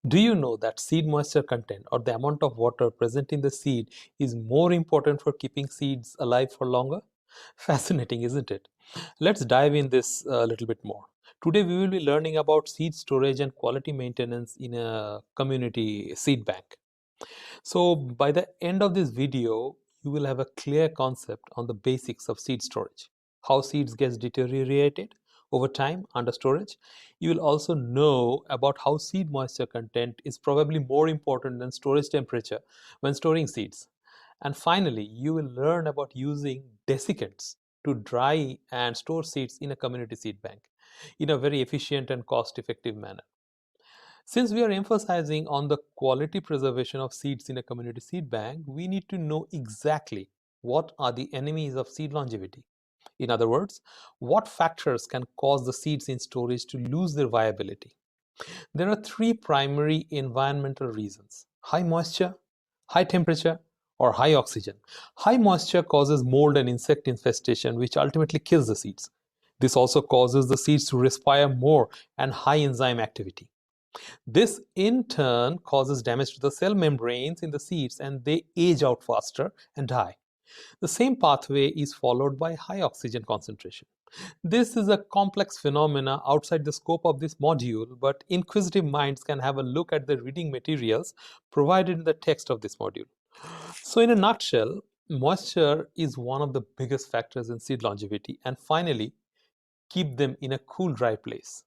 Do you know that seed moisture content or the amount of water present in the seed is more important for keeping seeds alive for longer? Fascinating, isn't it? Let's dive in this a little bit more. Today we will be learning about seed storage and quality maintenance in a community seed bank. So by the end of this video, you will have a clear concept on the basics of seed storage, how seeds get deteriorated over time under storage. You will also know about how seed moisture content is probably more important than storage temperature when storing seeds. And finally, you will learn about using desiccants to dry and store seeds in a community seed bank in a very efficient and cost effective manner. Since we are emphasizing on the quality preservation of seeds in a community seed bank, we need to know exactly what are the enemies of seed longevity. In other words, what factors can cause the seeds in storage to lose their viability? There are three primary environmental reasons: high moisture, high temperature, or high oxygen. High moisture causes mold and insect infestation, which ultimately kills the seeds. This also causes the seeds to respire more and high enzyme activity. This in turn causes damage to the cell membranes in the seeds and they age out faster and die. The same pathway is followed by high oxygen concentration. This is a complex phenomena outside the scope of this module, but inquisitive minds can have a look at the reading materials provided in the text of this module. So in a nutshell, moisture is one of the biggest factors in seed longevity. And finally, keep them in a cool, dry place.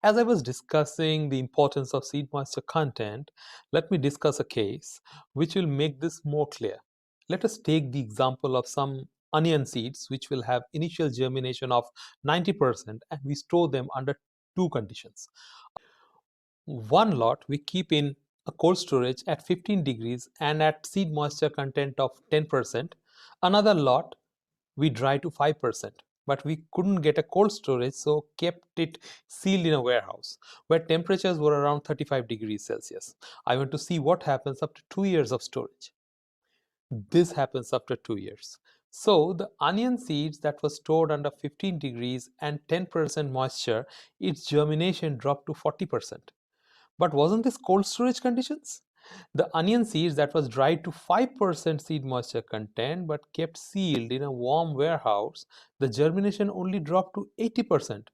As I was discussing the importance of seed moisture content, let me discuss a case which will make this more clear. Let us take the example of some onion seeds which will have initial germination of 90% and we store them under two conditions. One lot we keep in a cold storage at 15 degrees and at seed moisture content of 10%. Another lot we dry to 5%, but we couldn't get a cold storage, so kept it sealed in a warehouse where temperatures were around 35 degrees Celsius. I want to see what happens after 2 years of storage. This happens after 2 years. So the onion seeds that were stored under 15 degrees and 10% moisture, its germination dropped to 40%. But wasn't this cold storage conditions? The onion seeds that was dried to 5% seed moisture content but kept sealed in a warm warehouse, the germination only dropped to 80%.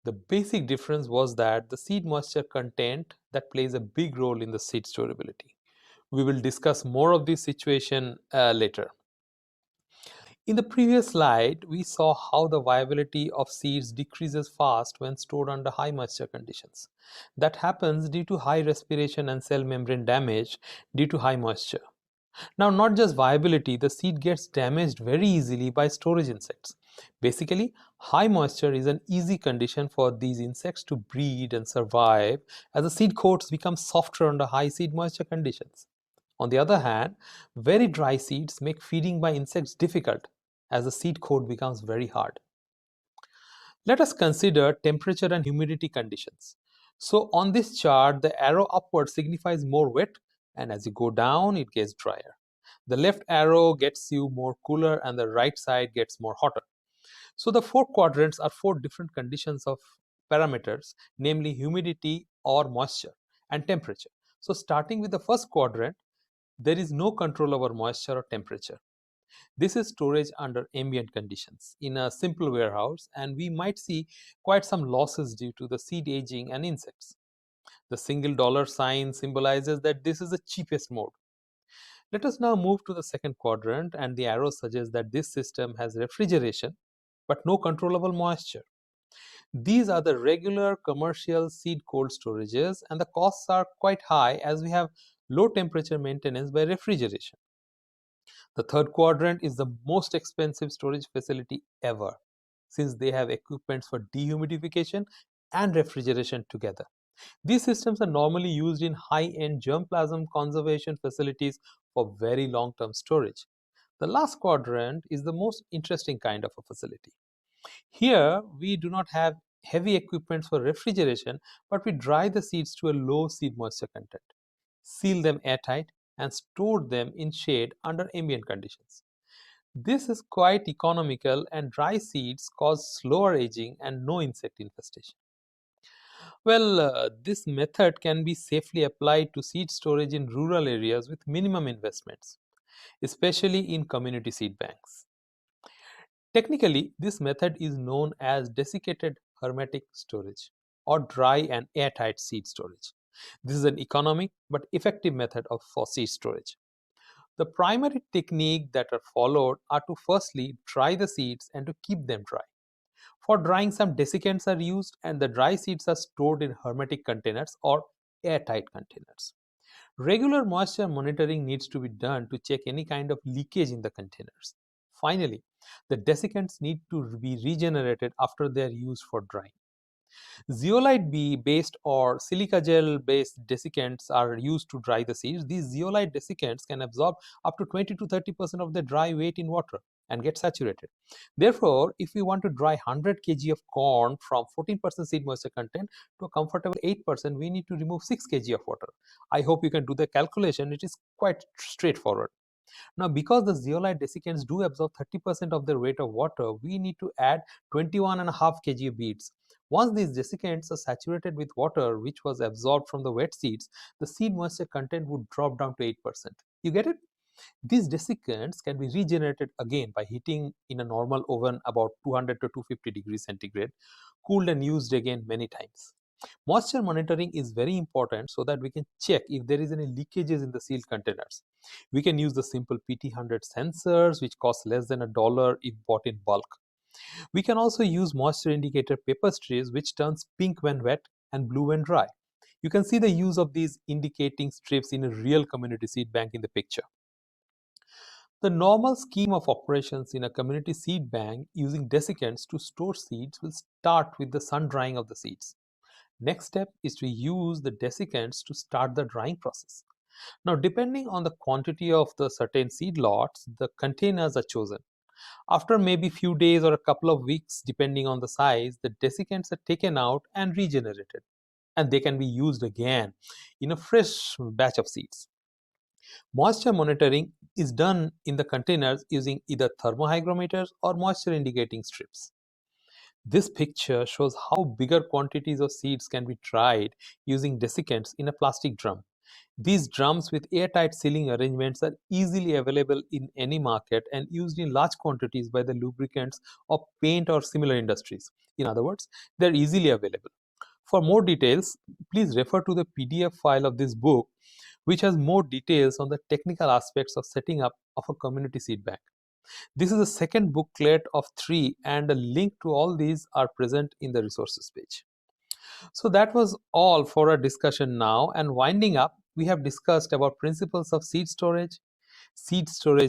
The basic difference was that the seed moisture content that plays a big role in the seed storability. We will discuss more of this situation later. In the previous slide, we saw how the viability of seeds decreases fast when stored under high moisture conditions. That happens due to high respiration and cell membrane damage due to high moisture. Now, not just viability, the seed gets damaged very easily by storage insects. Basically, high moisture is an easy condition for these insects to breed and survive as the seed coats become softer under high seed moisture conditions. On the other hand, very dry seeds make feeding by insects difficult as the seed coat becomes very hard. Let us consider temperature and humidity conditions. So on this chart, the arrow upward signifies more wet, and as you go down, it gets drier. The left arrow gets you more cooler and the right side gets more hotter. So the four quadrants are four different conditions of parameters, namely humidity or moisture and temperature. So starting with the first quadrant, there is no control over moisture or temperature. This is storage under ambient conditions in a simple warehouse, and we might see quite some losses due to the seed aging and insects. The single dollar sign symbolizes that this is the cheapest mode. Let us now move to the second quadrant, and the arrow suggests that this system has refrigeration but no controllable moisture. These are the regular commercial seed cold storages, and the costs are quite high as we have low temperature maintenance by refrigeration. The third quadrant is the most expensive storage facility ever, since they have equipments for dehumidification and refrigeration together. These systems are normally used in high-end germplasm conservation facilities for very long-term storage. The last quadrant is the most interesting kind of a facility. Here, we do not have heavy equipment for refrigeration, but we dry the seeds to a low seed moisture content, seal them airtight, and store them in shade under ambient conditions. This is quite economical, and dry seeds cause slower aging and no insect infestation. Well, this method can be safely applied to seed storage in rural areas with minimum investments, especially in community seed banks. Technically, this method is known as desiccated hermetic storage or dry and airtight seed storage. This is an economic but effective method for seed storage. The primary technique that are followed are to firstly dry the seeds and to keep them dry. For drying, some desiccants are used and the dry seeds are stored in hermetic containers or airtight containers. Regular moisture monitoring needs to be done to check any kind of leakage in the containers. Finally, the desiccants need to be regenerated after they are used for drying. Zeolite based or silica gel based desiccants are used to dry the seeds. These zeolite desiccants can absorb up to 20 to 30% of the dry weight in water and get saturated. Therefore, if we want to dry 100 kg of corn from 14% seed moisture content to a comfortable 8%, we need to remove 6 kg of water. I hope you can do the calculation. It is quite straightforward. Now, because the zeolite desiccants do absorb 30% of their weight of water, we need to add 21.5 kg of beads. Once these desiccants are saturated with water, which was absorbed from the wet seeds, the seed moisture content would drop down to 8%. You get it? These desiccants can be regenerated again by heating in a normal oven about 200 to 250 degrees centigrade, cooled and used again many times. Moisture monitoring is very important so that we can check if there is any leakages in the sealed containers. We can use the simple PT100 sensors, which cost less than $1 if bought in bulk. We can also use moisture indicator paper strips, which turns pink when wet and blue when dry. You can see the use of these indicating strips in a real community seed bank in the picture. The normal scheme of operations in a community seed bank using desiccants to store seeds will start with the sun drying of the seeds. Next step is to use the desiccants to start the drying process. Now, depending on the quantity of the certain seed lots, the containers are chosen. After maybe few days or a couple of weeks, depending on the size, the desiccants are taken out and regenerated, and they can be used again in a fresh batch of seeds. Moisture monitoring is done in the containers using either thermohygrometers or moisture indicating strips. This picture shows how bigger quantities of seeds can be dried using desiccants in a plastic drum. These drums with airtight sealing arrangements are easily available in any market and used in large quantities by the lubricants of paint or similar industries. In other words, they are easily available. For more details, please refer to the PDF file of this book, which has more details on the technical aspects of setting up of a community seed bank. This is the second booklet of three, and a link to all these are present in the resources page. So that was all for our discussion now. And winding up, we have discussed about principles of seed storage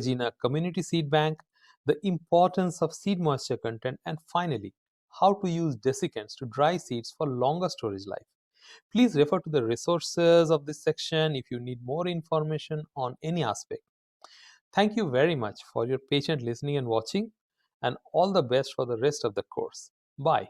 in a community seed bank, the importance of seed moisture content, and finally, how to use desiccants to dry seeds for longer storage life. Please refer to the resources of this section if you need more information on any aspect. Thank you very much for your patient listening and watching, and all the best for the rest of the course. Bye.